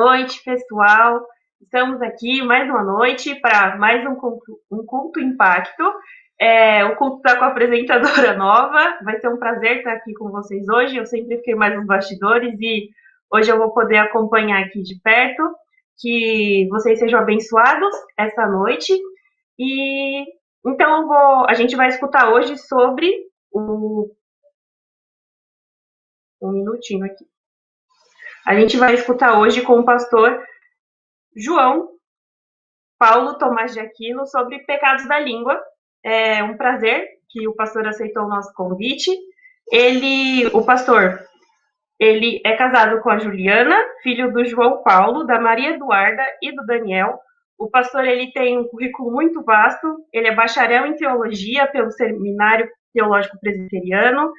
noite, pessoal. Estamos aqui mais uma noite para mais um culto impacto. O culto está com a apresentadora nova. Vai ser um prazer estar aqui com vocês hoje. Eu sempre fiquei mais nos bastidores e hoje eu vou poder acompanhar aqui de perto. Que vocês sejam abençoados essa noite. E então a gente vai escutar hoje sobre um minutinho aqui. A gente vai escutar hoje com o pastor João Paulo Tomás de Aquino sobre pecados da língua. É um prazer que o pastor aceitou o nosso convite. O pastor, ele é casado com a Juliana, filho do João Paulo, da Maria Eduarda e do Daniel. O pastor, ele tem um currículo muito vasto. Ele é bacharel em teologia pelo Seminário Teológico Presbiteriano.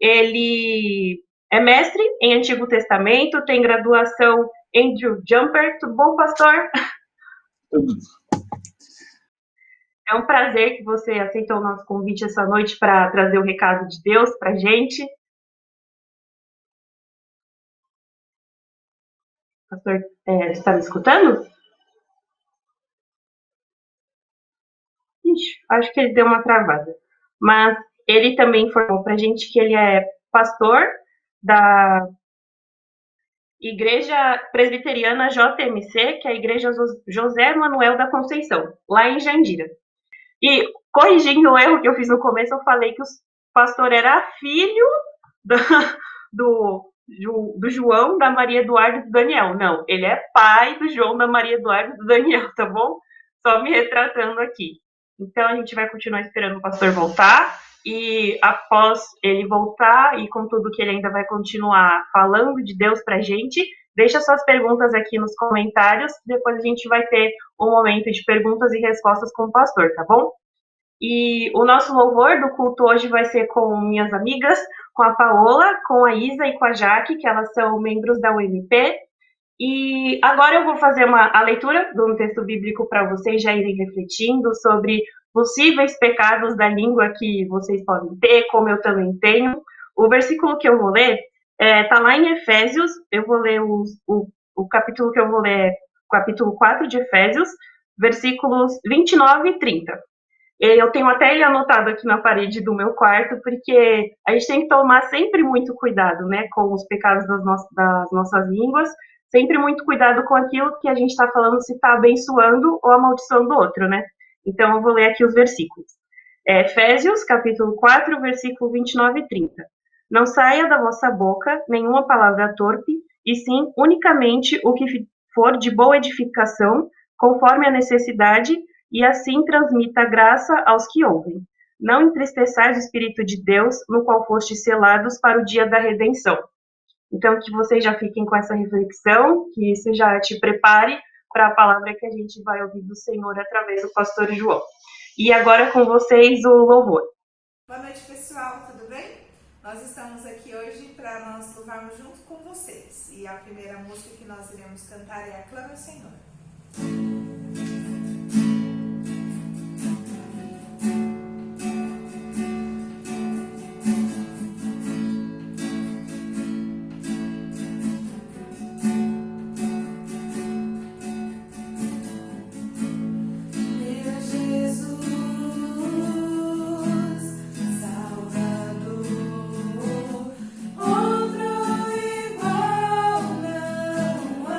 Ele é mestre em Antigo Testamento, tem graduação em Drew Jumper. Tudo bom, pastor? É um prazer que você aceitou o nosso convite essa noite para trazer o recado de Deus para a gente. Pastor, está me escutando? Ixi, acho que ele deu uma travada. Mas ele também informou para a gente que ele é pastor da Igreja Presbiteriana JMC, que é a Igreja José Manuel da Conceição, lá em Jandira. E, corrigindo o erro que eu fiz no começo, eu falei que o pastor era filho do João, da Maria Eduarda e do Daniel. Não, ele é pai do João, da Maria Eduarda e do Daniel, tá bom? Só me retratando aqui. Então, a gente vai continuar esperando o pastor voltar. E após ele voltar, e com tudo que ele ainda vai continuar falando de Deus pra gente, deixa suas perguntas aqui nos comentários. Depois a gente vai ter um momento de perguntas e respostas com o pastor, tá bom? E o nosso louvor do culto hoje vai ser com minhas amigas, com a Paola, com a Isa e com a Jaque, que elas são membros da UMP. E agora eu vou fazer a leitura de um texto bíblico para vocês já irem refletindo sobre possíveis pecados da língua que vocês podem ter, como eu também tenho. O versículo que eu vou ler está lá em Efésios. Eu vou ler o capítulo que eu vou ler, capítulo 4 de Efésios, versículos 29 e 30. Eu tenho até ele anotado aqui na parede do meu quarto, porque a gente tem que tomar sempre muito cuidado, né, com os pecados das nossas línguas, sempre muito cuidado com aquilo que a gente está falando, se está abençoando ou amaldiçoando o outro, né? Então, eu vou ler aqui os versículos. Efésios, capítulo 4, versículo 29 e 30. Não saia da vossa boca nenhuma palavra torpe, e sim unicamente o que for de boa edificação, conforme a necessidade, e assim transmita graça aos que ouvem. Não entristeçais o Espírito de Deus, no qual fostes selados para o dia da redenção. Então, que vocês já fiquem com essa reflexão, que você já te prepare para a palavra que a gente vai ouvir do Senhor através do pastor João. E agora com vocês o louvor. Boa noite, pessoal, tudo bem? Nós estamos aqui hoje para nós louvarmos junto com vocês. E a primeira música que nós iremos cantar é Aclame o Senhor. Outro igual não há.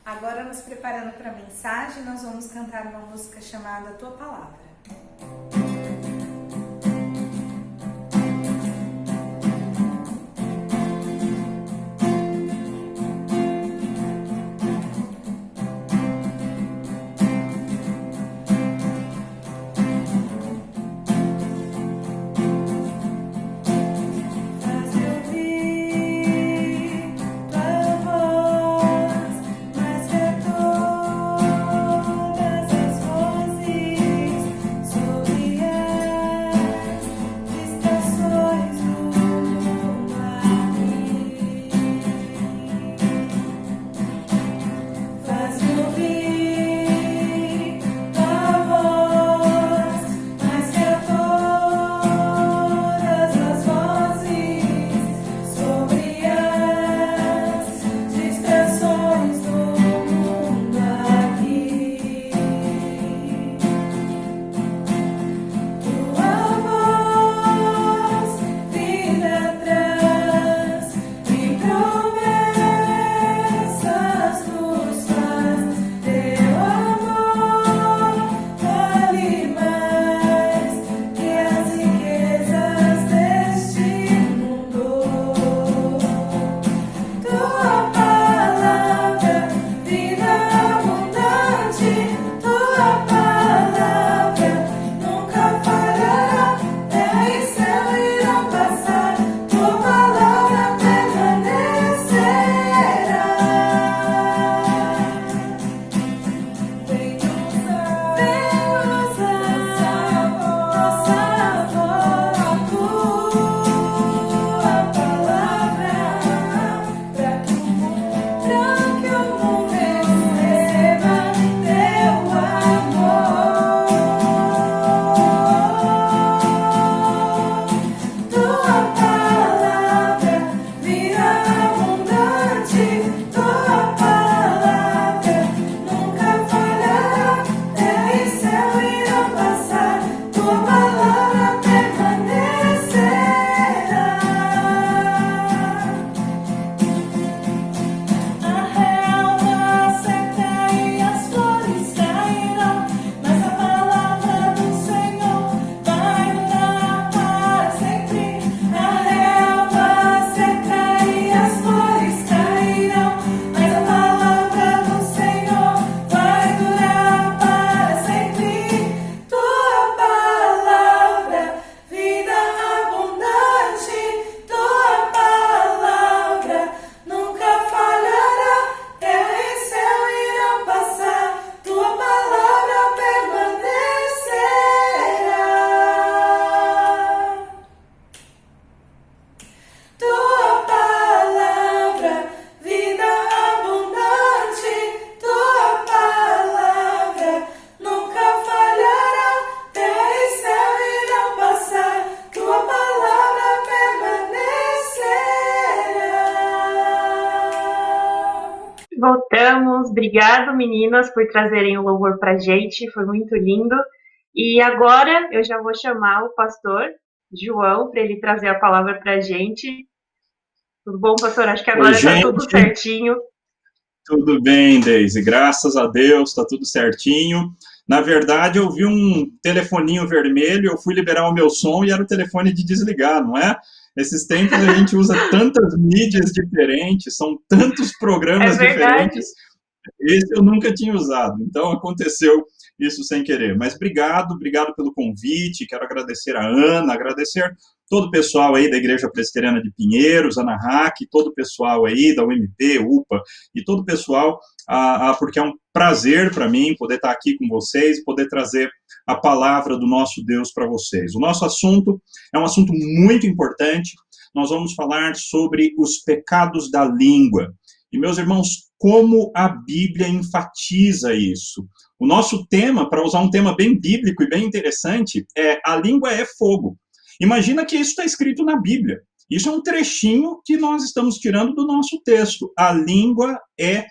Agora, nos preparando para a mensagem, nós vamos cantar uma música chamada Tua Palavra. Todas as vozes Voltamos. Obrigado, meninas, por trazerem o louvor pra gente. Foi muito lindo. E agora eu já vou chamar o pastor João para ele trazer a palavra pra gente. Tudo bom, pastor? Acho que Oi, agora tá tudo gente. certinho. Tudo bem, Deise? Graças a Deus, está tudo certinho. Na verdade, eu vi um telefoninho vermelho, eu fui liberar o meu som e era o telefone de desligar, não é? Esses tempos a gente usa tantas mídias diferentes, são tantos É programas verdade. diferentes. Esse eu nunca tinha usado, então aconteceu isso sem querer. Mas obrigado pelo convite. Quero agradecer a Ana, agradecer todo o pessoal aí da Igreja Presbiteriana de Pinheiros, Ana Hack, todo o pessoal aí da UMP, UPA, e todo o pessoal, porque é um prazer para mim poder estar aqui com vocês, poder trazer a palavra do nosso Deus para vocês. O nosso assunto é um assunto muito importante. Nós vamos falar sobre os pecados da língua. E, meus irmãos, como a Bíblia enfatiza isso. O nosso tema, para usar um tema bem bíblico e bem interessante, é a língua é fogo. Imagina que isso está escrito na Bíblia. Isso é um trechinho que nós estamos tirando do nosso texto. A língua é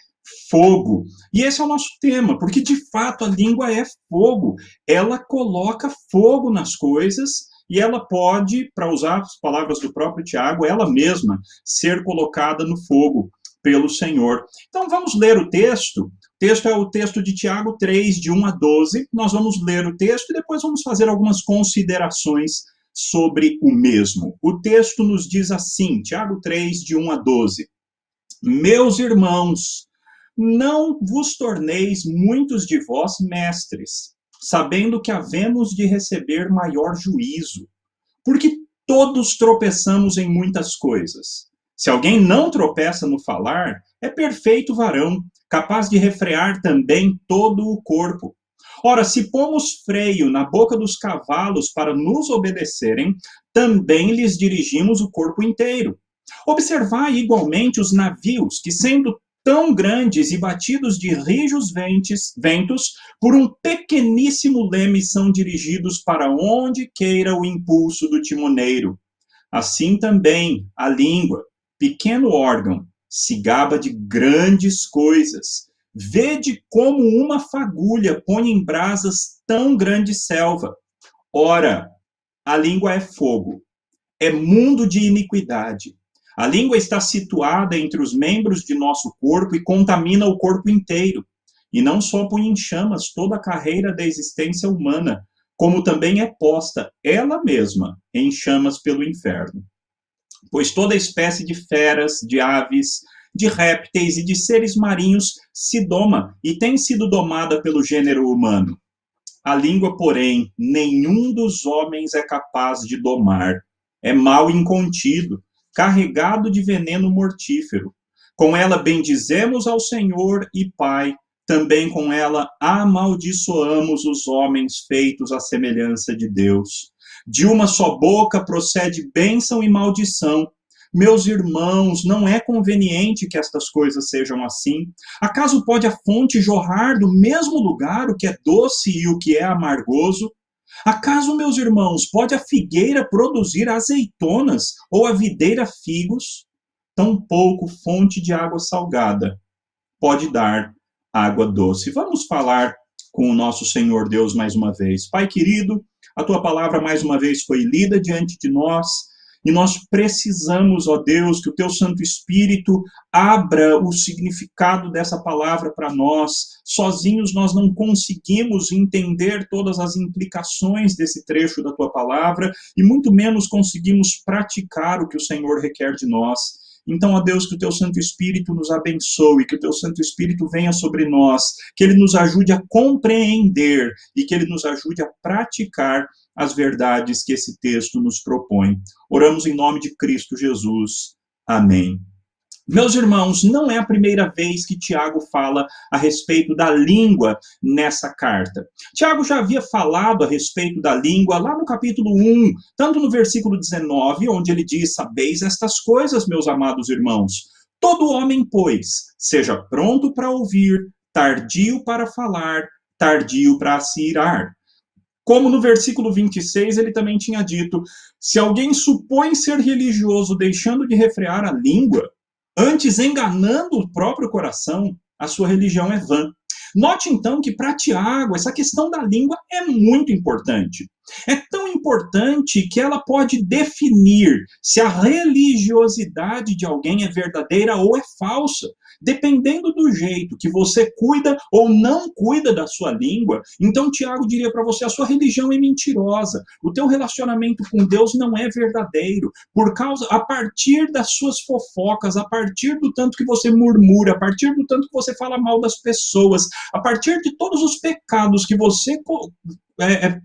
fogo. E esse é o nosso tema, porque de fato a língua é fogo. Ela coloca fogo nas coisas e ela pode, para usar as palavras do próprio Tiago, ela mesma ser colocada no fogo pelo Senhor. Então vamos ler o texto. O texto é o texto de Tiago 3, de 1 a 12. Nós vamos ler o texto e depois vamos fazer algumas considerações sobre o mesmo. O texto nos diz assim, Tiago 3, de 1 a 12. Meus irmãos, não vos torneis muitos de vós mestres, sabendo que havemos de receber maior juízo, porque todos tropeçamos em muitas coisas. Se alguém não tropeça no falar, é perfeito varão, capaz de refrear também todo o corpo. Ora, se pomos freio na boca dos cavalos para nos obedecerem, também lhes dirigimos o corpo inteiro. Observai igualmente os navios, que sendo tão grandes e batidos de rijos ventos, por um pequeníssimo leme são dirigidos para onde queira o impulso do timoneiro. Assim também a língua, pequeno órgão, se gaba de grandes coisas. Vede como uma fagulha põe em brasas tão grande selva. Ora, a língua é fogo, é mundo de iniquidade. A língua está situada entre os membros de nosso corpo e contamina o corpo inteiro. E não só põe em chamas toda a carreira da existência humana, como também é posta ela mesma em chamas pelo inferno. Pois toda espécie de feras, de aves, de répteis e de seres marinhos se doma e tem sido domada pelo gênero humano. A língua, porém, nenhum dos homens é capaz de domar. É mal incontido, carregado de veneno mortífero. Com ela bendizemos ao Senhor e Pai, também com ela amaldiçoamos os homens feitos à semelhança de Deus. De uma só boca procede bênção e maldição. Meus irmãos, não é conveniente que estas coisas sejam assim. Acaso pode a fonte jorrar do mesmo lugar o que é doce e o que é amargoso? Acaso, meus irmãos, pode a figueira produzir azeitonas ou a videira figos? Tampouco fonte de água salgada pode dar água doce. Vamos falar com o nosso Senhor Deus mais uma vez. Pai querido, a tua palavra mais uma vez foi lida diante de nós e nós precisamos, ó Deus, que o teu Santo Espírito abra o significado dessa palavra para nós. Sozinhos nós não conseguimos entender todas as implicações desse trecho da tua palavra e muito menos conseguimos praticar o que o Senhor requer de nós. Então, ó Deus, que o teu Santo Espírito nos abençoe, que o teu Santo Espírito venha sobre nós, que ele nos ajude a compreender e que ele nos ajude a praticar as verdades que esse texto nos propõe. Oramos em nome de Cristo Jesus. Amém. Meus irmãos, não é a primeira vez que Tiago fala a respeito da língua nessa carta. Tiago já havia falado a respeito da língua lá no capítulo 1, tanto no versículo 19, onde ele diz: sabeis estas coisas, meus amados irmãos. Todo homem, pois, seja pronto para ouvir, tardio para falar, tardio para se irar. Como no versículo 26 ele também tinha dito: se alguém supõe ser religioso deixando de refrear a língua, antes enganando o próprio coração, a sua religião é vã. Note, então, que para Tiago, essa questão da língua é muito importante. É tão importante que ela pode definir se a religiosidade de alguém é verdadeira ou é falsa. Dependendo do jeito que você cuida ou não cuida da sua língua, então Tiago diria para você, a sua religião é mentirosa, o teu relacionamento com Deus não é verdadeiro, a partir das suas fofocas, a partir do tanto que você murmura, a partir do tanto que você fala mal das pessoas, a partir de todos os pecados que você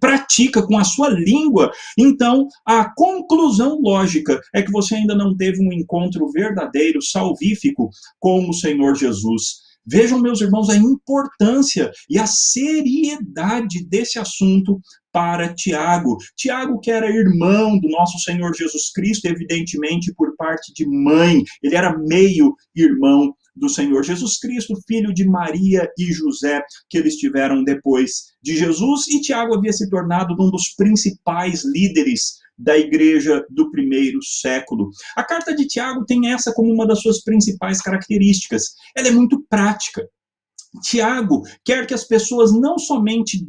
pratica com a sua língua, então a conclusão lógica é que você ainda não teve um encontro verdadeiro, salvífico com o Senhor Jesus. Vejam, meus irmãos, a importância e a seriedade desse assunto para Tiago. Tiago, que era irmão do nosso Senhor Jesus Cristo, evidentemente por parte de mãe, ele era meio irmão do Senhor Jesus Cristo, filho de Maria e José, que eles tiveram depois de Jesus, e Tiago havia se tornado um dos principais líderes da igreja do primeiro século. A carta de Tiago tem essa como uma das suas principais características. Ela é muito prática. Tiago quer que as pessoas não somente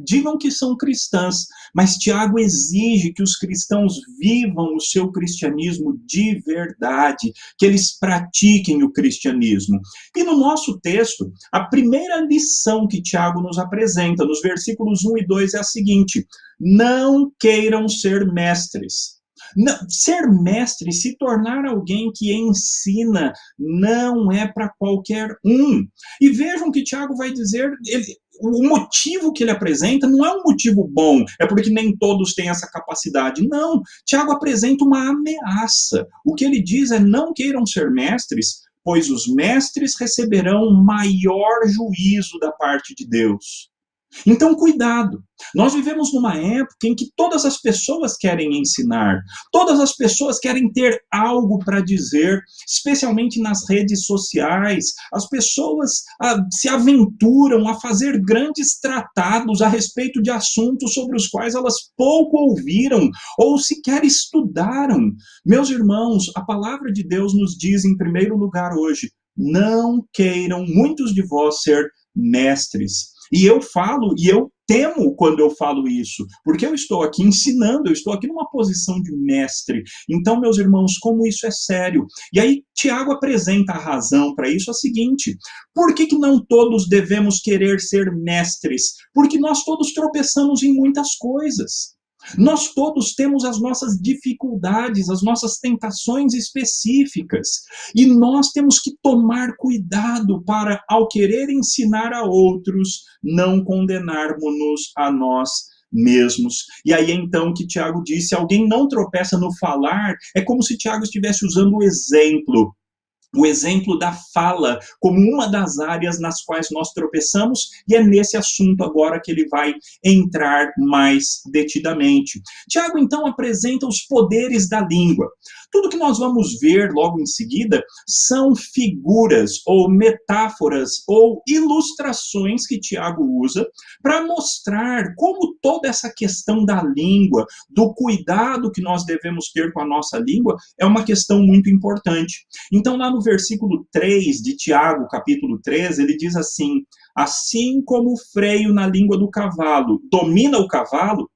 digam que são cristãs, mas Tiago exige que os cristãos vivam o seu cristianismo de verdade, que eles pratiquem o cristianismo. E no nosso texto, a primeira lição que Tiago nos apresenta, nos versículos 1 e 2, é a seguinte: não queiram ser mestres. Não, ser mestre, se tornar alguém que ensina, não é para qualquer um. E vejam que Tiago vai dizer, o motivo que ele apresenta não é um motivo bom, é porque nem todos têm essa capacidade. Não, Tiago apresenta uma ameaça. O que ele diz é: não queiram ser mestres, pois os mestres receberão maior juízo da parte de Deus. Então, cuidado. Nós vivemos numa época em que todas as pessoas querem ensinar, todas as pessoas querem ter algo para dizer, especialmente nas redes sociais. As pessoas se aventuram a fazer grandes tratados a respeito de assuntos sobre os quais elas pouco ouviram ou sequer estudaram. Meus irmãos, a palavra de Deus nos diz, em primeiro lugar hoje, não queiram muitos de vós ser mestres. E eu falo, e eu temo quando eu falo isso, porque eu estou aqui ensinando, eu estou aqui numa posição de mestre. Então, meus irmãos, como isso é sério? E aí, Tiago apresenta a razão para isso, a seguinte: por que não todos devemos querer ser mestres? Porque nós todos tropeçamos em muitas coisas. Nós todos temos as nossas dificuldades, as nossas tentações específicas, e nós temos que tomar cuidado para, ao querer ensinar a outros, não condenarmos-nos a nós mesmos. E aí então que Tiago disse: alguém não tropeça no falar, é como se Tiago estivesse usando o exemplo da fala como uma das áreas nas quais nós tropeçamos, e é nesse assunto agora que ele vai entrar mais detidamente. Tiago, então, apresenta os poderes da língua. Tudo que nós vamos ver logo em seguida são figuras ou metáforas ou ilustrações que Tiago usa para mostrar como toda essa questão da língua, do cuidado que nós devemos ter com a nossa língua, é uma questão muito importante. Então, lá no versículo 3 de Tiago, capítulo 3, ele diz assim: assim como o freio na língua do cavalo domina o cavalo,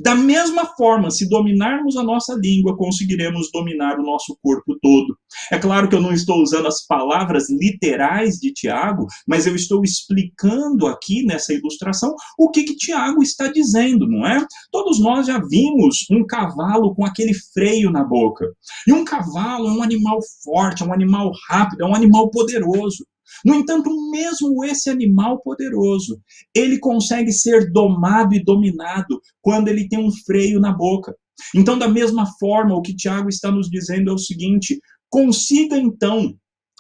da mesma forma, se dominarmos a nossa língua, conseguiremos dominar o nosso corpo todo. É claro que eu não estou usando as palavras literais de Tiago, mas eu estou explicando aqui nessa ilustração o que Tiago está dizendo, não é? Todos nós já vimos um cavalo com aquele freio na boca. E um cavalo é um animal forte, é um animal rápido, é um animal poderoso. No entanto, mesmo esse animal poderoso, ele consegue ser domado e dominado quando ele tem um freio na boca. Então, da mesma forma, o que Tiago está nos dizendo é o seguinte: consiga então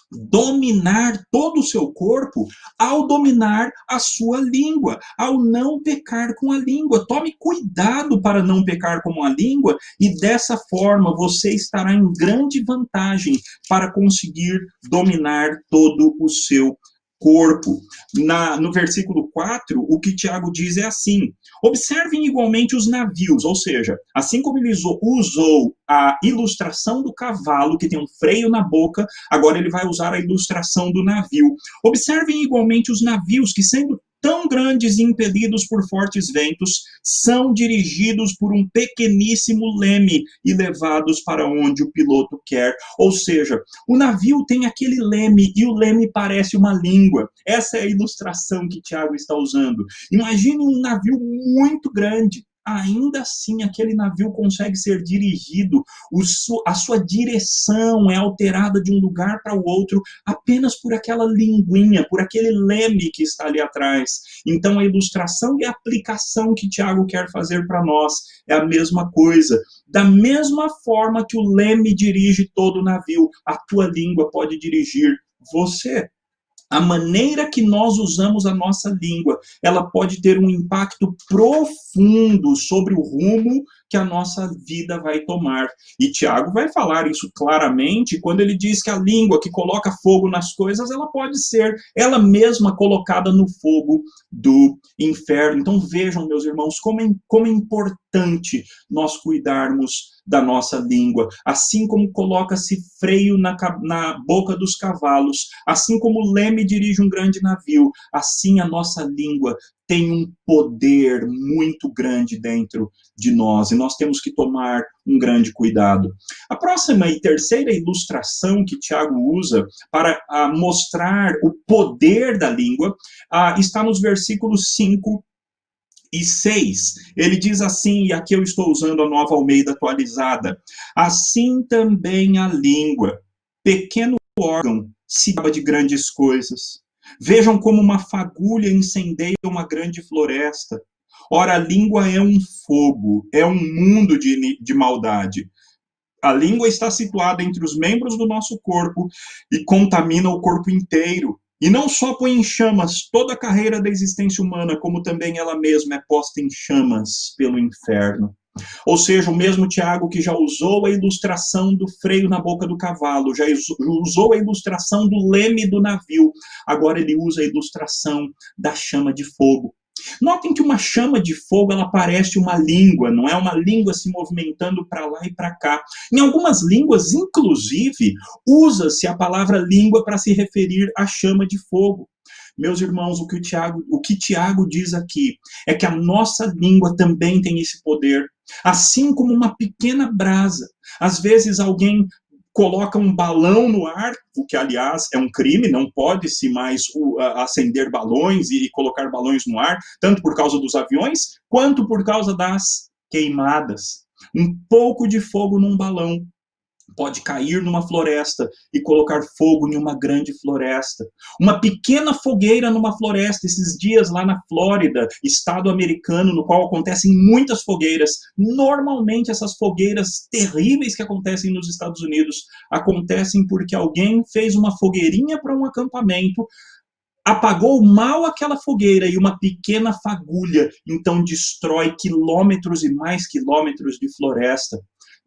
dominar todo o seu corpo ao dominar a sua língua, ao não pecar com a língua. Tome cuidado para não pecar com a língua, e dessa forma você estará em grande vantagem para conseguir dominar todo o seu corpo. No versículo 4, o que Tiago diz é assim: observem igualmente os navios, ou seja, assim como ele usou a ilustração do cavalo, que tem um freio na boca, agora ele vai usar a ilustração do navio. Observem igualmente os navios, que sendo tão grandes e impelidos por fortes ventos, são dirigidos por um pequeníssimo leme e levados para onde o piloto quer. Ou seja, o navio tem aquele leme e o leme parece uma língua. Essa é a ilustração que Tiago está usando. Imagine um navio muito grande. Ainda assim, aquele navio consegue ser dirigido, a sua direção é alterada de um lugar para o outro apenas por aquela linguinha, por aquele leme que está ali atrás. Então, a ilustração e a aplicação que Tiago quer fazer para nós é a mesma coisa. Da mesma forma que o leme dirige todo o navio, a tua língua pode dirigir você. A maneira que nós usamos a nossa língua, ela pode ter um impacto profundo sobre o rumo que a nossa vida vai tomar. E Tiago vai falar isso claramente quando ele diz que a língua que coloca fogo nas coisas, ela pode ser ela mesma colocada no fogo do inferno. Então vejam, meus irmãos, como é importante nós cuidarmos da nossa língua. Assim como coloca-se freio na boca dos cavalos, assim como o leme dirige um grande navio, assim a nossa língua tem um poder muito grande dentro de nós, e nós temos que tomar um grande cuidado. A próxima e terceira ilustração que Tiago usa para mostrar o poder da língua está nos versículos 5 e 6. Ele diz assim, e aqui eu estou usando a Nova Almeida atualizada: assim também a língua, pequeno órgão, se gaba de grandes coisas. Vejam como uma fagulha incendeia uma grande floresta. Ora, a língua é um fogo, é um mundo de maldade. A língua está situada entre os membros do nosso corpo e contamina o corpo inteiro. E não só põe em chamas toda a carreira da existência humana, como também ela mesma é posta em chamas pelo inferno. Ou seja, o mesmo Tiago que já usou a ilustração do freio na boca do cavalo, já usou a ilustração do leme do navio, agora ele usa a ilustração da chama de fogo. Notem que uma chama de fogo, ela parece uma língua, não é uma língua se movimentando para lá e para cá. Em algumas línguas, inclusive, usa-se a palavra língua para se referir à chama de fogo. Meus irmãos, o que Tiago diz aqui é que a nossa língua também tem esse poder, assim como uma pequena brasa. Às vezes alguém coloca um balão no ar, o que, aliás, é um crime, não pode-se mais acender balões e colocar balões no ar, tanto por causa dos aviões, quanto por causa das queimadas. Um pouco de fogo num balão pode cair numa floresta e colocar fogo em uma grande floresta. Uma pequena fogueira numa floresta, esses dias lá na Flórida, estado americano, no qual acontecem muitas fogueiras. Normalmente essas fogueiras terríveis que acontecem nos Estados Unidos acontecem porque alguém fez uma fogueirinha para um acampamento, apagou mal aquela fogueira e uma pequena fagulha, então destrói quilômetros e mais quilômetros de floresta.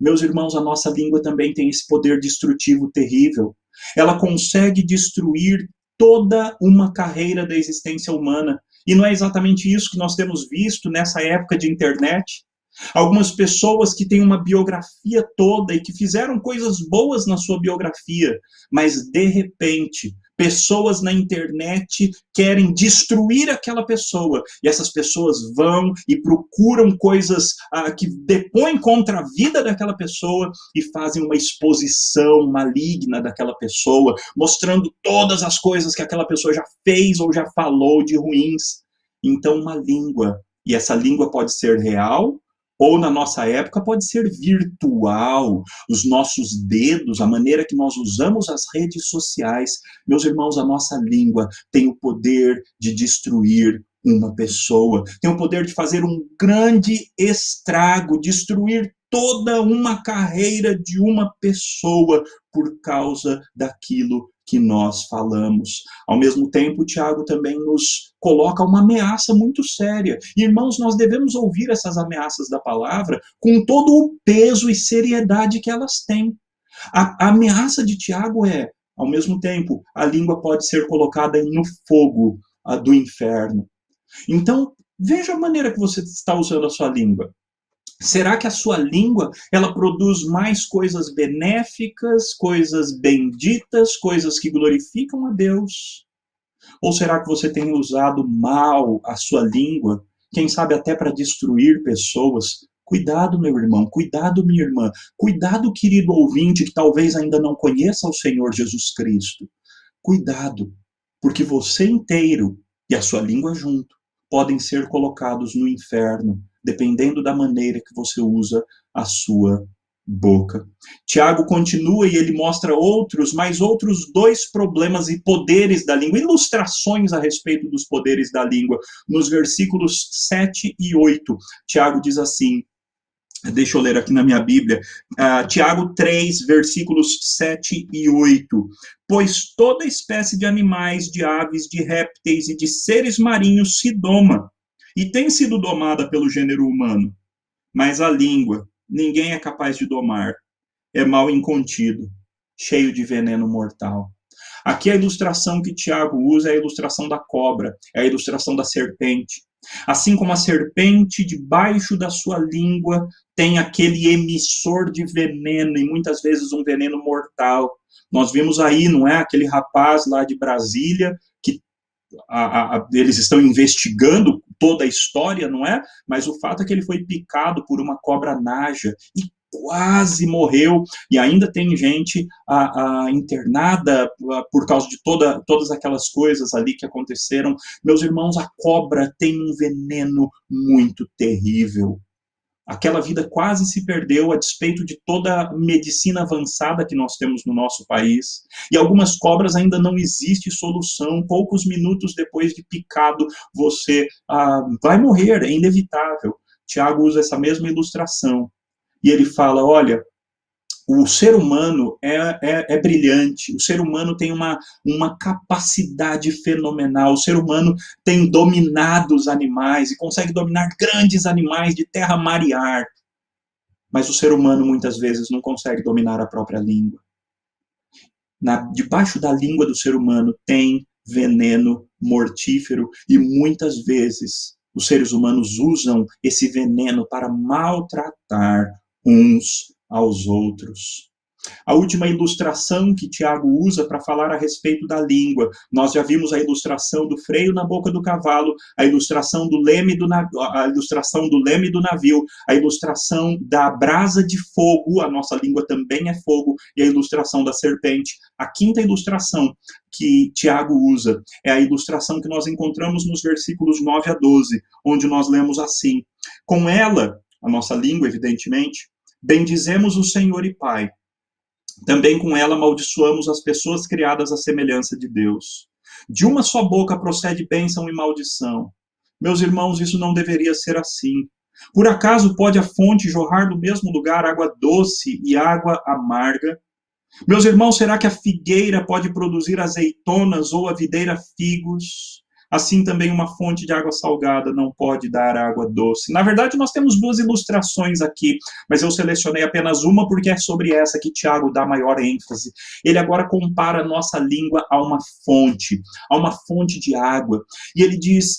Meus irmãos, a nossa língua também tem esse poder destrutivo terrível. Ela consegue destruir toda uma carreira da existência humana. E não é exatamente isso que nós temos visto nessa época de internet? Algumas pessoas que têm uma biografia toda e que fizeram coisas boas na sua biografia, mas de repente pessoas na internet querem destruir aquela pessoa, e essas pessoas vão e procuram coisas que depõem contra a vida daquela pessoa e fazem uma exposição maligna daquela pessoa, mostrando todas as coisas que aquela pessoa já fez ou já falou de ruins. Então, uma língua, e essa língua pode ser real, ou na nossa época pode ser virtual, os nossos dedos, a maneira que nós usamos as redes sociais. Meus irmãos, a nossa língua tem o poder de destruir uma pessoa, tem o poder de fazer um grande estrago, destruir toda uma carreira de uma pessoa por causa daquilo que nós falamos. Ao mesmo tempo, Tiago também nos coloca uma ameaça muito séria. E, irmãos, nós devemos ouvir essas ameaças da palavra com todo o peso e seriedade que elas têm. A ameaça de Tiago é: ao mesmo tempo, a língua pode ser colocada no fogo do inferno. Então, veja a maneira que você está usando a sua língua. Será que a sua língua, ela produz mais coisas benéficas, coisas benditas, coisas que glorificam a Deus? Ou será que você tem usado mal a sua língua, quem sabe até para destruir pessoas? Cuidado, meu irmão, cuidado, minha irmã, cuidado, querido ouvinte, que talvez ainda não conheça o Senhor Jesus Cristo. Cuidado, porque você inteiro e a sua língua junto podem ser colocados no inferno, dependendo da maneira que você usa a sua boca. Tiago continua e ele mostra mais outros dois problemas e poderes da língua, ilustrações a respeito dos poderes da língua. Nos versículos 7 e 8, Tiago diz assim, deixa eu ler aqui na minha Bíblia, Tiago 3, versículos 7 e 8. Pois toda espécie de animais, de aves, de répteis e de seres marinhos se doma, e tem sido domada pelo gênero humano. Mas a língua, ninguém é capaz de domar. É mal incontido, cheio de veneno mortal. Aqui a ilustração que Tiago usa é a ilustração da cobra, é a ilustração da serpente. Assim como a serpente, debaixo da sua língua, tem aquele emissor de veneno, e muitas vezes um veneno mortal. Nós vimos aí, não é? Aquele rapaz lá de Brasília, que eles estão investigando toda a história, não é? Mas o fato é que ele foi picado por uma cobra naja e quase morreu, e ainda tem gente internada por causa de todas aquelas coisas ali que aconteceram. Meus irmãos, a cobra tem um veneno muito terrível. Aquela vida quase se perdeu a despeito de toda a medicina avançada que nós temos no nosso país. E algumas cobras ainda não existe solução. Poucos minutos depois de picado, você vai morrer, é inevitável. Tiago usa essa mesma ilustração. E ele fala, olha, o ser humano é brilhante, o ser humano tem uma capacidade fenomenal, o ser humano tem dominado os animais e consegue dominar grandes animais de terra, mar e ar. Mas o ser humano muitas vezes não consegue dominar a própria língua. Debaixo da língua do ser humano tem veneno mortífero e muitas vezes os seres humanos usam esse veneno para maltratar uns aos outros. A última ilustração que Tiago usa para falar a respeito da língua, nós já vimos a ilustração do freio na boca do cavalo, a ilustração do leme do navio, a ilustração da brasa de fogo, a nossa língua também é fogo, e a ilustração da serpente. A quinta ilustração que Tiago usa é a ilustração que nós encontramos nos versículos 9 a 12, onde nós lemos assim: com ela, a nossa língua, evidentemente, bendizemos o Senhor e Pai. Também com ela amaldiçoamos as pessoas criadas à semelhança de Deus. De uma só boca procede bênção e maldição. Meus irmãos, isso não deveria ser assim. Por acaso pode a fonte jorrar do mesmo lugar água doce e água amarga? Meus irmãos, será que a figueira pode produzir azeitonas ou a videira figos? Assim também uma fonte de água salgada não pode dar água doce. Na verdade, nós temos duas ilustrações aqui, mas eu selecionei apenas uma porque é sobre essa que Tiago dá maior ênfase. Ele agora compara a nossa língua a uma fonte de água. E ele diz,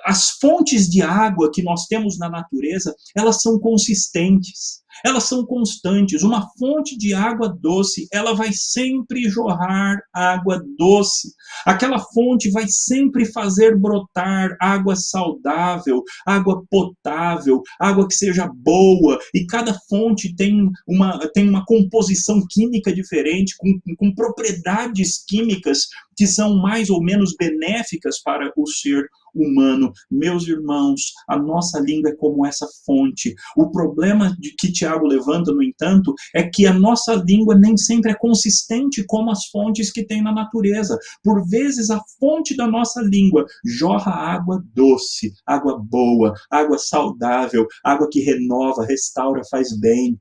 as fontes de água que nós temos na natureza, elas são consistentes, elas são constantes. Uma fonte de água doce, ela vai sempre jorrar água doce. Aquela fonte vai sempre fazer brotar água saudável, água potável, água que seja boa. E cada fonte tem uma composição química diferente, com propriedades químicas que são mais ou menos benéficas para o ser humano. Meus irmãos, a nossa língua é como essa fonte. O problema que Tiago levanta, no entanto, é que a nossa língua nem sempre é consistente como as fontes que tem na natureza. Por vezes, a fonte da nossa língua jorra água doce, água boa, água saudável, água que renova, restaura, faz bem.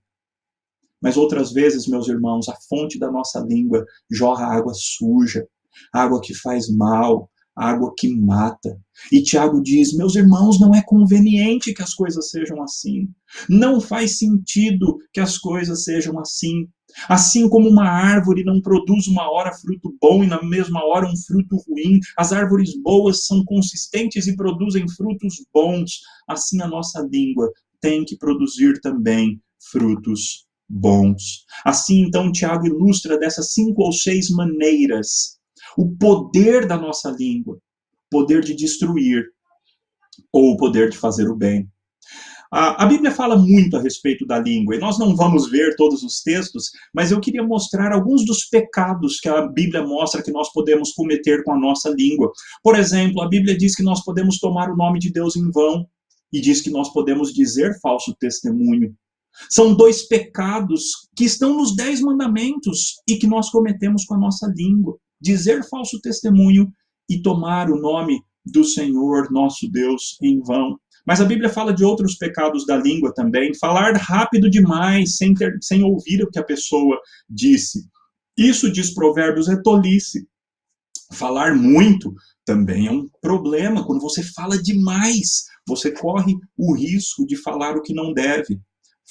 Mas outras vezes, meus irmãos, a fonte da nossa língua jorra água suja, água que faz mal, água que mata. E Tiago diz, meus irmãos, não é conveniente que as coisas sejam assim. Não faz sentido que as coisas sejam assim. Assim como uma árvore não produz uma hora fruto bom e na mesma hora um fruto ruim, as árvores boas são consistentes e produzem frutos bons. Assim a nossa língua tem que produzir também frutos bons. Assim, então, Tiago ilustra dessas 5 ou 6 maneiras o poder da nossa língua, poder de destruir ou o poder de fazer o bem. A Bíblia fala muito a respeito da língua, e nós não vamos ver todos os textos, mas eu queria mostrar alguns dos pecados que a Bíblia mostra que nós podemos cometer com a nossa língua. Por exemplo, a Bíblia diz que nós podemos tomar o nome de Deus em vão, e diz que nós podemos dizer falso testemunho. São 2 pecados que estão nos 10 mandamentos e que nós cometemos com a nossa língua. Dizer falso testemunho e tomar o nome do Senhor, nosso Deus, em vão. Mas a Bíblia fala de outros pecados da língua também. Falar rápido demais, sem ouvir o que a pessoa disse. Isso, diz Provérbios, é tolice. Falar muito também é um problema. Quando você fala demais, você corre o risco de falar o que não deve.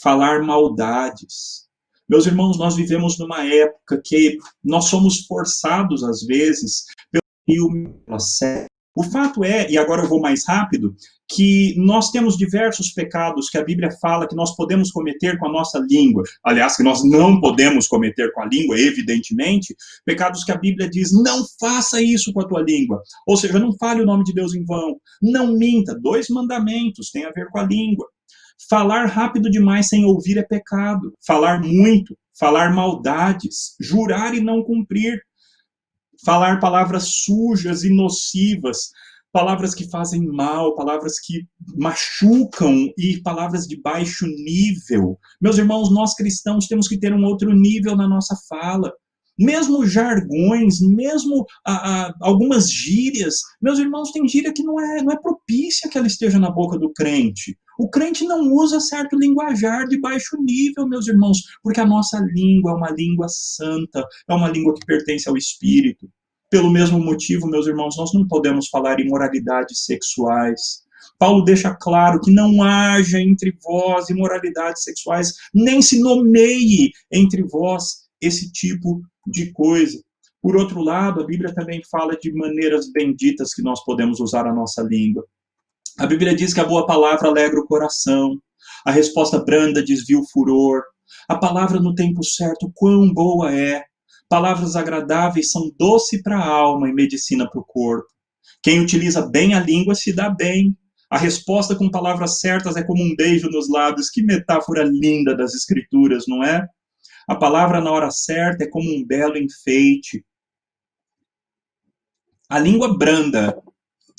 Falar maldades. Meus irmãos, nós vivemos numa época que nós somos forçados, às vezes, pelo filme, pela série. O fato é, e agora eu vou mais rápido, que nós temos diversos pecados que a Bíblia fala que nós podemos cometer com a nossa língua. Aliás, que nós não podemos cometer com a língua, evidentemente. Pecados que a Bíblia diz, não faça isso com a tua língua. Ou seja, não fale o nome de Deus em vão. Não minta. 2 mandamentos têm a ver com a língua. Falar rápido demais sem ouvir é pecado. Falar muito, falar maldades, jurar e não cumprir. Falar palavras sujas e nocivas, palavras que fazem mal, palavras que machucam e palavras de baixo nível. Meus irmãos, nós cristãos temos que ter um outro nível na nossa fala. Mesmo jargões, mesmo algumas gírias. Meus irmãos, tem gíria que não é propícia que ela esteja na boca do crente. O crente não usa certo linguajar de baixo nível, meus irmãos, porque a nossa língua é uma língua santa, é uma língua que pertence ao Espírito. Pelo mesmo motivo, meus irmãos, nós não podemos falar imoralidades sexuais. Paulo deixa claro que não haja entre vós imoralidades sexuais, nem se nomeie entre vós esse tipo de coisa. Por outro lado, a Bíblia também fala de maneiras benditas que nós podemos usar a nossa língua. A Bíblia diz que a boa palavra alegra o coração, a resposta branda desvia o furor, a palavra no tempo certo, quão boa é. Palavras agradáveis são doce para a alma e medicina para o corpo. Quem utiliza bem a língua se dá bem. A resposta com palavras certas é como um beijo nos lábios. Que metáfora linda das Escrituras, não é? A palavra na hora certa é como um belo enfeite. A língua branda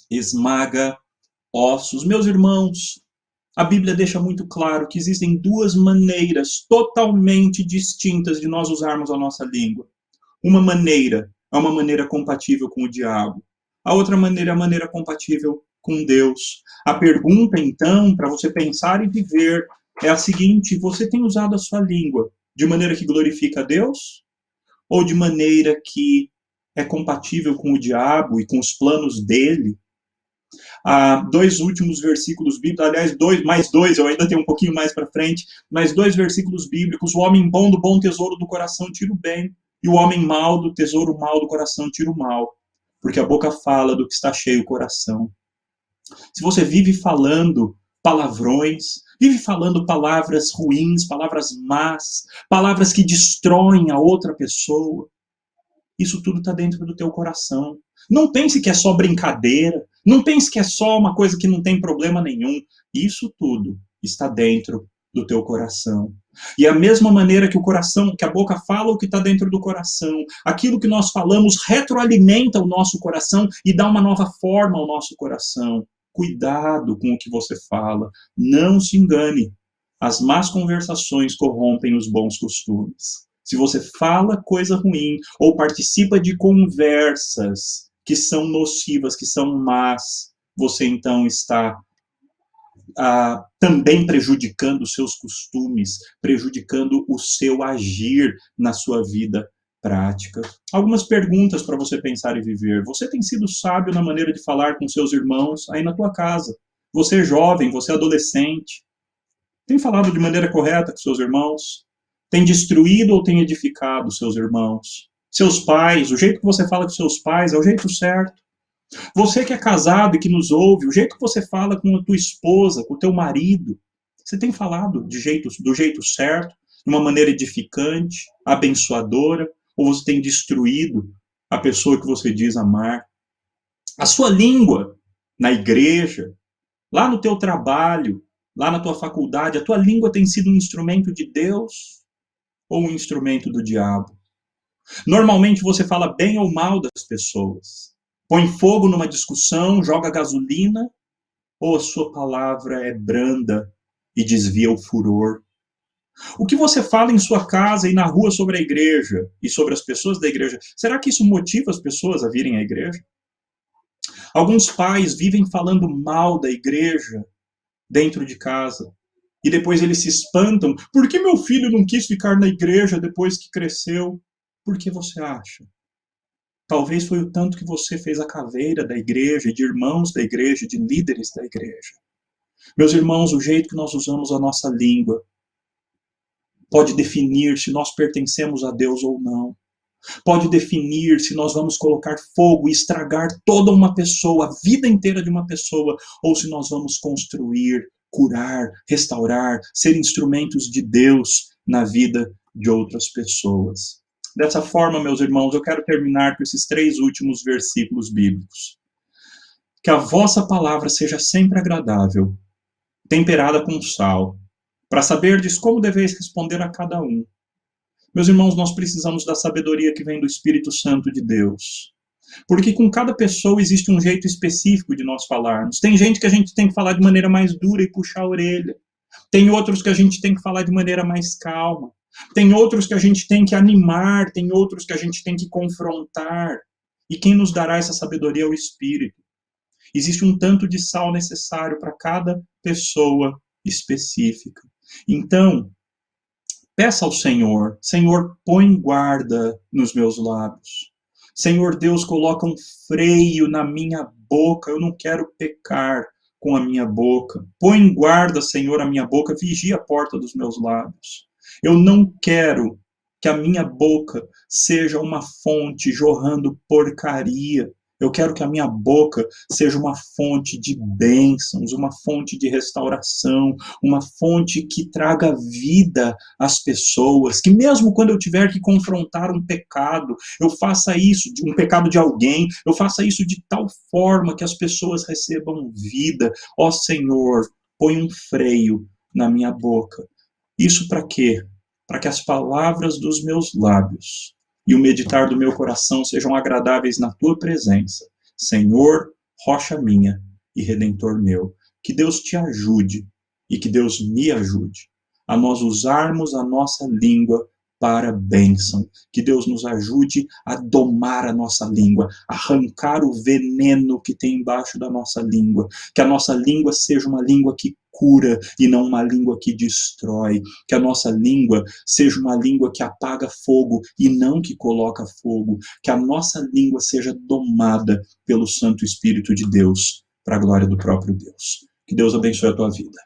esmaga ossos. Meus irmãos, a Bíblia deixa muito claro que existem 2 maneiras totalmente distintas de nós usarmos a nossa língua. Uma maneira é uma maneira compatível com o diabo. A outra maneira é a maneira compatível com Deus. A pergunta, então, para você pensar e viver, é a seguinte: você tem usado a sua língua de maneira que glorifica a Deus? Ou de maneira que é compatível com o diabo e com os planos dele? 2 últimos versículos bíblicos, aliás, mais 2, eu ainda tenho um pouquinho mais para frente, mais 2 versículos bíblicos. O homem bom do bom tesouro do coração tira o bem, e o homem mau do tesouro mau do coração tira o mal, porque a boca fala do que está cheio o coração. Se você vive falando palavrões, vive falando palavras ruins, palavras más, palavras que destroem a outra pessoa, isso tudo está dentro do teu coração. Não pense que é só brincadeira, não pense que é só uma coisa que não tem problema nenhum. Isso tudo está dentro do teu coração. E a mesma maneira que o coração, que a boca fala o que está dentro do coração, aquilo que nós falamos retroalimenta o nosso coração e dá uma nova forma ao nosso coração. Cuidado com o que você fala, não se engane. As más conversações corrompem os bons costumes. Se você fala coisa ruim ou participa de conversas que são nocivas, que são más, você então está também prejudicando os seus costumes, prejudicando o seu agir na sua vida prática. Algumas perguntas para você pensar e viver. Você tem sido sábio na maneira de falar com seus irmãos aí na tua casa? Você é jovem, você é adolescente. Tem falado de maneira correta com seus irmãos? Tem destruído ou tem edificado seus irmãos? Seus pais, o jeito que você fala com seus pais é o jeito certo? Você que é casado e que nos ouve, o jeito que você fala com a tua esposa, com o teu marido, você tem falado do jeito certo, de uma maneira edificante, abençoadora, ou você tem destruído a pessoa que você diz amar? A sua língua na igreja, lá no teu trabalho, lá na tua faculdade, a tua língua tem sido um instrumento de Deus ou um instrumento do diabo? Normalmente você fala bem ou mal das pessoas. Põe fogo numa discussão, joga gasolina, ou a sua palavra é branda e desvia o furor? O que você fala em sua casa e na rua sobre a igreja e sobre as pessoas da igreja, será que isso motiva as pessoas a virem à igreja? Alguns pais vivem falando mal da igreja dentro de casa e depois eles se espantam. Por que meu filho não quis ficar na igreja depois que cresceu? Por que você acha? Talvez foi o tanto que você fez a caveira da igreja, de irmãos da igreja, de líderes da igreja. Meus irmãos, o jeito que nós usamos a nossa língua pode definir se nós pertencemos a Deus ou não. Pode definir se nós vamos colocar fogo e estragar toda uma pessoa, a vida inteira de uma pessoa, ou se nós vamos construir, curar, restaurar, ser instrumentos de Deus na vida de outras pessoas. Dessa forma, meus irmãos, eu quero terminar com esses 3 últimos versículos bíblicos. Que a vossa palavra seja sempre agradável, temperada com sal, para saberdes como deveis responder a cada um. Meus irmãos, nós precisamos da sabedoria que vem do Espírito Santo de Deus. Porque com cada pessoa existe um jeito específico de nós falarmos. Tem gente que a gente tem que falar de maneira mais dura e puxar a orelha. Tem outros que a gente tem que falar de maneira mais calma. Tem outros que a gente tem que animar. Tem outros que a gente tem que confrontar. E quem nos dará essa sabedoria é o Espírito. Existe um tanto de sal necessário para cada pessoa específica. Então, peça ao Senhor, Senhor, põe guarda nos meus lábios. Senhor Deus, coloca um freio na minha boca, eu não quero pecar com a minha boca. Põe guarda, Senhor, a minha boca, vigia a porta dos meus lábios. Eu não quero que a minha boca seja uma fonte jorrando porcaria. Eu quero que a minha boca seja uma fonte de bênçãos, uma fonte de restauração, uma fonte que traga vida às pessoas, que mesmo quando eu tiver que confrontar um pecado, eu faça isso, um pecado de alguém, eu faça isso de tal forma que as pessoas recebam vida. Ó Senhor, põe um freio na minha boca. Isso para quê? Para que as palavras dos meus lábios e o meditar do meu coração sejam agradáveis na tua presença. Senhor, rocha minha e redentor meu. Que Deus te ajude e que Deus me ajude a nós usarmos a nossa língua para bênção. Que Deus nos ajude a domar a nossa língua, arrancar o veneno que tem embaixo da nossa língua. Que a nossa língua seja uma língua que cura e não uma língua que destrói. Que a nossa língua seja uma língua que apaga fogo e não que coloca fogo. Que a nossa língua seja domada pelo Santo Espírito de Deus, para a glória do próprio Deus. Que Deus abençoe a tua vida.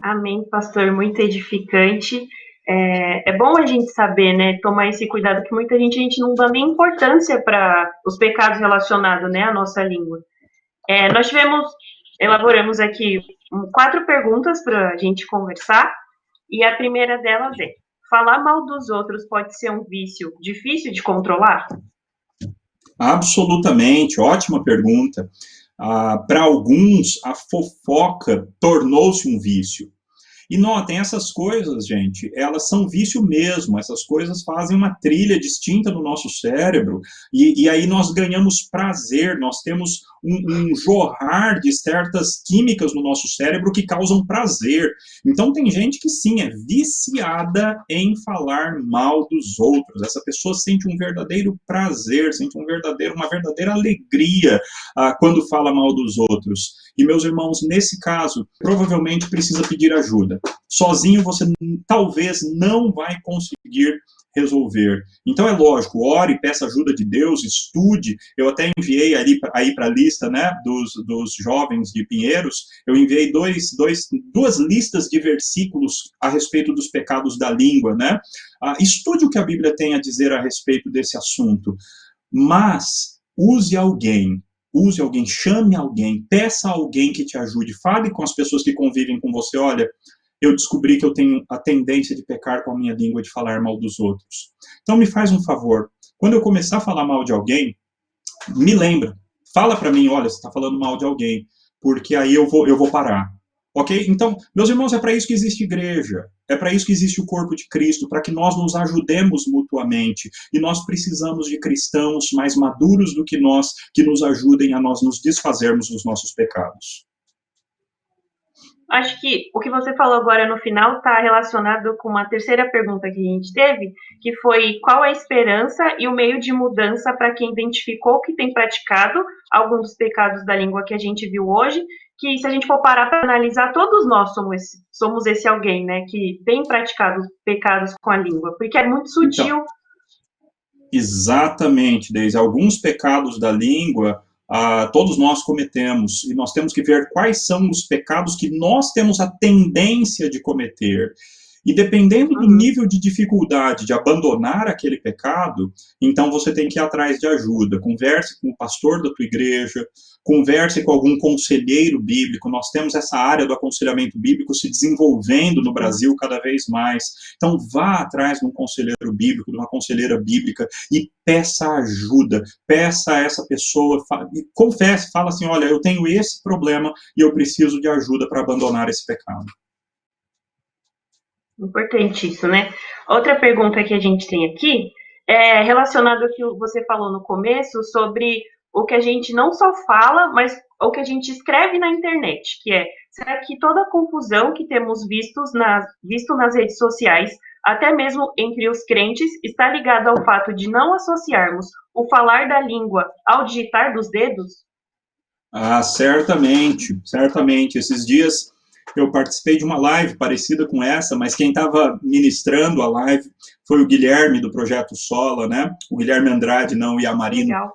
Amém, pastor, muito edificante. É bom a gente saber, né, tomar esse cuidado, que muita gente, a gente não dá nem importância para os pecados relacionados, né, à nossa língua. Nós elaboramos aqui 4 perguntas para a gente conversar, e a primeira delas é: falar mal dos outros pode ser um vício difícil de controlar? Absolutamente, ótima pergunta. Para alguns, a fofoca tornou-se um vício. E notem, essas coisas, gente, elas são vício mesmo, essas coisas fazem uma trilha distinta no nosso cérebro, e aí nós ganhamos prazer, nós temos um jorrar de certas químicas no nosso cérebro que causam prazer. Então tem gente que sim, é viciada em falar mal dos outros, essa pessoa sente um verdadeiro prazer, sente uma verdadeira alegria quando fala mal dos outros. E meus irmãos, nesse caso, provavelmente precisa pedir ajuda. Sozinho você talvez não vai conseguir resolver. Então é lógico, ore, peça ajuda de Deus, estude. Eu até enviei aí para a lista, né, dos jovens de Pinheiros, eu enviei duas listas de versículos a respeito dos pecados da língua, né? Estude o que a Bíblia tem a dizer a respeito desse assunto, mas use alguém, chame alguém, peça a alguém que te ajude, fale com as pessoas que convivem com você. Olha, eu descobri que eu tenho a tendência de pecar com a minha língua, de falar mal dos outros. Então me faz um favor, quando eu começar a falar mal de alguém, me lembra, fala para mim, olha, você está falando mal de alguém, porque aí eu vou parar. Ok? Então, meus irmãos, é para isso que existe igreja, é para isso que existe o corpo de Cristo, para que nós nos ajudemos mutuamente, e nós precisamos de cristãos mais maduros do que nós, que nos ajudem a nós nos desfazermos dos nossos pecados. Acho que o que você falou agora no final está relacionado com uma terceira pergunta que a gente teve, que foi: qual a esperança e o meio de mudança para quem identificou que tem praticado algum dos pecados da língua que a gente viu hoje, que se a gente for parar para analisar, todos nós somos esse alguém, né, que tem praticado pecados com a língua, porque é muito sutil. Então, exatamente, Deise. Alguns pecados da língua todos nós cometemos, e nós temos que ver quais são os pecados que nós temos a tendência de cometer. E dependendo do nível de dificuldade de abandonar aquele pecado, então você tem que ir atrás de ajuda. Converse com o pastor da tua igreja, converse com algum conselheiro bíblico. Nós temos essa área do aconselhamento bíblico se desenvolvendo no Brasil cada vez mais. Então vá atrás de um conselheiro bíblico, de uma conselheira bíblica e peça ajuda. Peça a essa pessoa, confesse, fala assim, olha, eu tenho esse problema e eu preciso de ajuda para abandonar esse pecado. Importante isso, né? Outra pergunta que a gente tem aqui é relacionado ao que você falou no começo sobre o que a gente não só fala, mas o que a gente escreve na internet, que é, será que toda a confusão que temos visto nas redes sociais, até mesmo entre os crentes, está ligada ao fato de não associarmos o falar da língua ao digitar dos dedos? Certamente, certamente. Esses dias eu participei de uma live parecida com essa, mas quem estava ministrando a live foi o Guilherme, do Projeto Sola, né? O Guilherme Andrade, não o Yamarino. Legal.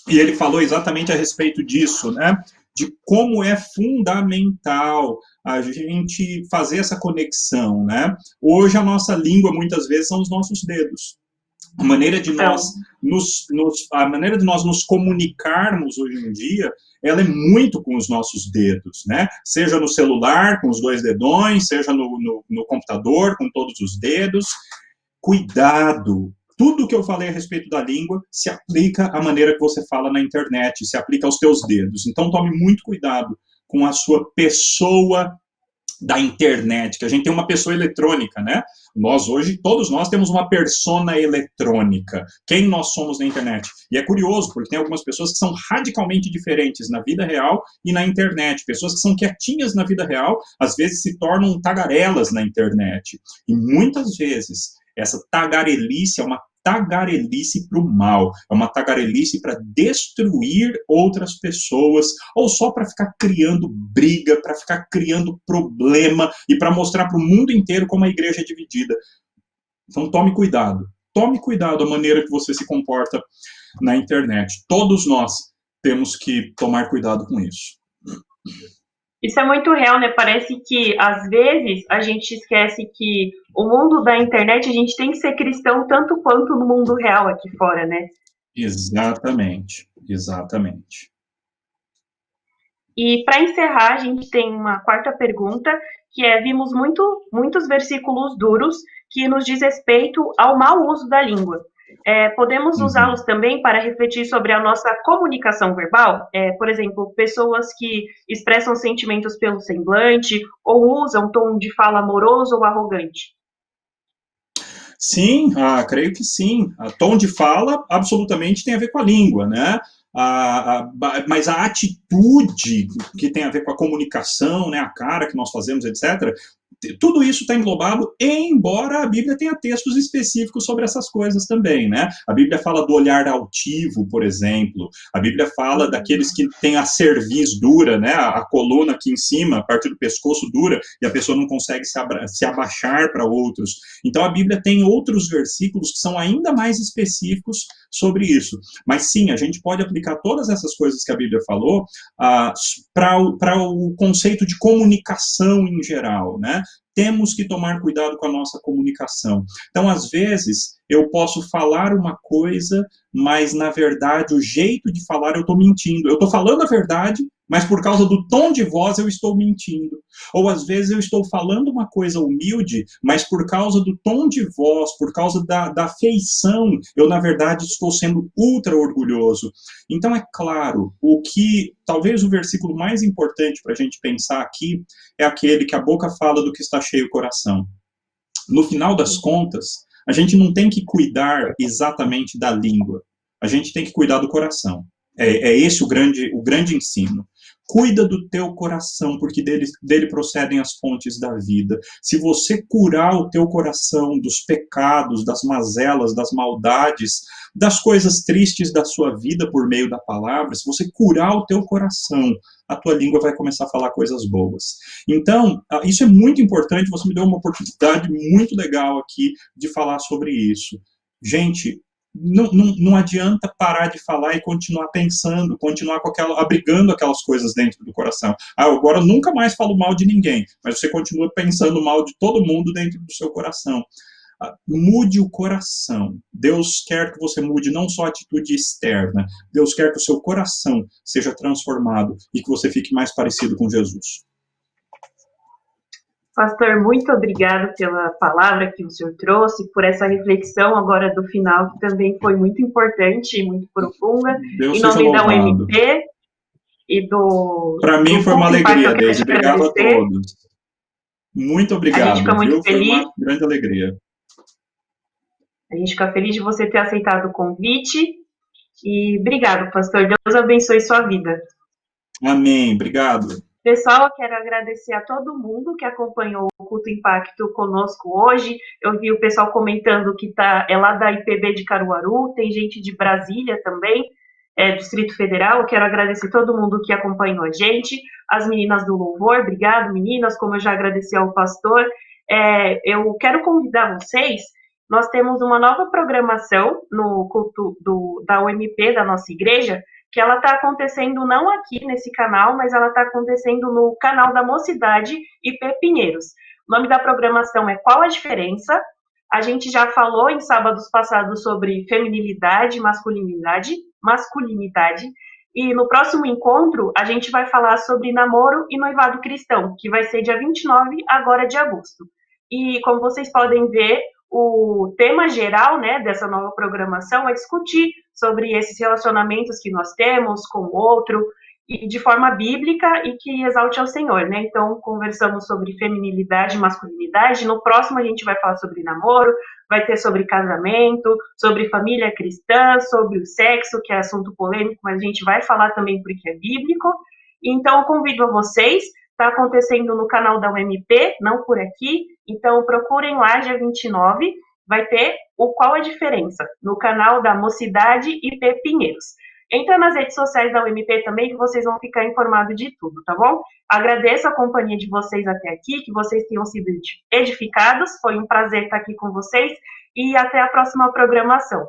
E ele falou exatamente a respeito disso, né? De como é fundamental a gente fazer essa conexão, né? Hoje a nossa língua, muitas vezes, são os nossos dedos. A maneira de nós nos comunicarmos hoje em dia, ela é muito com os nossos dedos, né? Seja no celular, com os 2 dedões, seja no computador, com todos os dedos. Cuidado! Tudo que eu falei a respeito da língua se aplica à maneira que você fala na internet, se aplica aos teus dedos. Então, tome muito cuidado com a sua pessoa da internet, que a gente tem uma pessoa eletrônica, né? Nós hoje, todos nós temos uma persona eletrônica. Quem nós somos na internet? E é curioso, porque tem algumas pessoas que são radicalmente diferentes na vida real e na internet. Pessoas que são quietinhas na vida real, às vezes se tornam tagarelas na internet. E muitas vezes, essa tagarelice é uma tagarelice para o mal, é uma tagarelice para destruir outras pessoas, ou só para ficar criando briga, para ficar criando problema, e para mostrar para o mundo inteiro como a igreja é dividida. Então tome cuidado a maneira que você se comporta na internet. Todos nós temos que tomar cuidado com isso. Isso é muito real, né? Parece que, às vezes, a gente esquece que o mundo da internet, a gente tem que ser cristão tanto quanto no mundo real aqui fora, né? Exatamente, exatamente. E, para encerrar, a gente tem uma quarta pergunta, que é, vimos muitos versículos duros que nos diz respeito ao mau uso da língua. Podemos usá-los também para refletir sobre a nossa comunicação verbal? Por exemplo, pessoas que expressam sentimentos pelo semblante ou usam tom de fala amoroso ou arrogante. Sim, creio que sim. Tom de fala absolutamente tem a ver com a língua, né? Mas a atitude que tem a ver com a comunicação, né, a cara que nós fazemos, etc., tudo isso está englobado, embora a Bíblia tenha textos específicos sobre essas coisas também, né? A Bíblia fala do olhar altivo, por exemplo. A Bíblia fala daqueles que têm a cerviz dura, né? A coluna aqui em cima, a parte do pescoço dura, e a pessoa não consegue se abaixar para outros. Então a Bíblia tem outros versículos que são ainda mais específicos sobre isso. Mas sim, a gente pode aplicar todas essas coisas que a Bíblia falou para o conceito de comunicação em geral, né? Temos que tomar cuidado com a nossa comunicação. Então, às vezes, eu posso falar uma coisa, mas, na verdade, o jeito de falar eu estou mentindo. Eu estou falando a verdade, mas por causa do tom de voz eu estou mentindo. Ou, às vezes, eu estou falando uma coisa humilde, mas por causa do tom de voz, por causa da feição, eu, na verdade, estou sendo ultra orgulhoso. Então, é claro, talvez o versículo mais importante para a gente pensar aqui é aquele que a boca fala do que está cheio o coração. No final das contas, a gente não tem que cuidar exatamente da língua, a gente tem que cuidar do coração. É esse o grande ensino. Cuida do teu coração, porque dele procedem as fontes da vida. Se você curar o teu coração dos pecados, das mazelas, das maldades, das coisas tristes da sua vida por meio da palavra, se você curar o teu coração, a tua língua vai começar a falar coisas boas. Então, isso é muito importante, você me deu uma oportunidade muito legal aqui de falar sobre isso. Gente, não adianta parar de falar e continuar pensando, continuar abrigando aquelas coisas dentro do coração. Agora eu nunca mais falo mal de ninguém, mas você continua pensando mal de todo mundo dentro do seu coração. Mude o coração. Deus quer que você mude não só a atitude externa, Deus quer que o seu coração seja transformado e que você fique mais parecido com Jesus. Pastor, muito obrigado pela palavra que o senhor trouxe, por essa reflexão agora do final, que também foi muito importante e muito profunda. Deus em seja nome da louvado. UMP e do... Para mim foi uma alegria, Deise. Obrigado a todos. Muito obrigado, a gente fica muito feliz. Foi uma grande alegria. A gente fica feliz de você ter aceitado o convite. E obrigado, pastor. Deus abençoe sua vida. Amém. Obrigado. Pessoal, eu quero agradecer a todo mundo que acompanhou o Culto Impacto conosco hoje. Eu vi o pessoal comentando que é lá da IPB de Caruaru, tem gente de Brasília também, Distrito Federal. Eu quero agradecer todo mundo que acompanhou a gente, as meninas do Louvor, obrigado meninas, como eu já agradeci ao pastor. Eu quero convidar vocês, nós temos uma nova programação no culto da UMP, da nossa igreja, que ela está acontecendo não aqui nesse canal, mas ela está acontecendo no canal da Mocidade IP Pinheiros. O nome da programação é Qual a Diferença? A gente já falou em sábados passados sobre feminilidade, masculinidade, e no próximo encontro a gente vai falar sobre namoro e noivado cristão, que vai ser dia 29 agora de agosto. E como vocês podem ver, o tema geral, né, dessa nova programação é discutir sobre esses relacionamentos que nós temos com o outro, e de forma bíblica e que exalte ao Senhor, né? Então, conversamos sobre feminilidade e masculinidade. No próximo, a gente vai falar sobre namoro, vai ter sobre casamento, sobre família cristã, sobre o sexo, que é assunto polêmico, mas a gente vai falar também porque é bíblico. Então, eu convido a vocês, está acontecendo no canal da UMP, não por aqui, então procurem lá, dia 29, vai ter o Qual a Diferença, no canal da Mocidade IP Pinheiros. Entra nas redes sociais da UMP também, que vocês vão ficar informados de tudo, tá bom? Agradeço a companhia de vocês até aqui, que vocês tenham sido edificados, foi um prazer estar aqui com vocês, e até a próxima programação.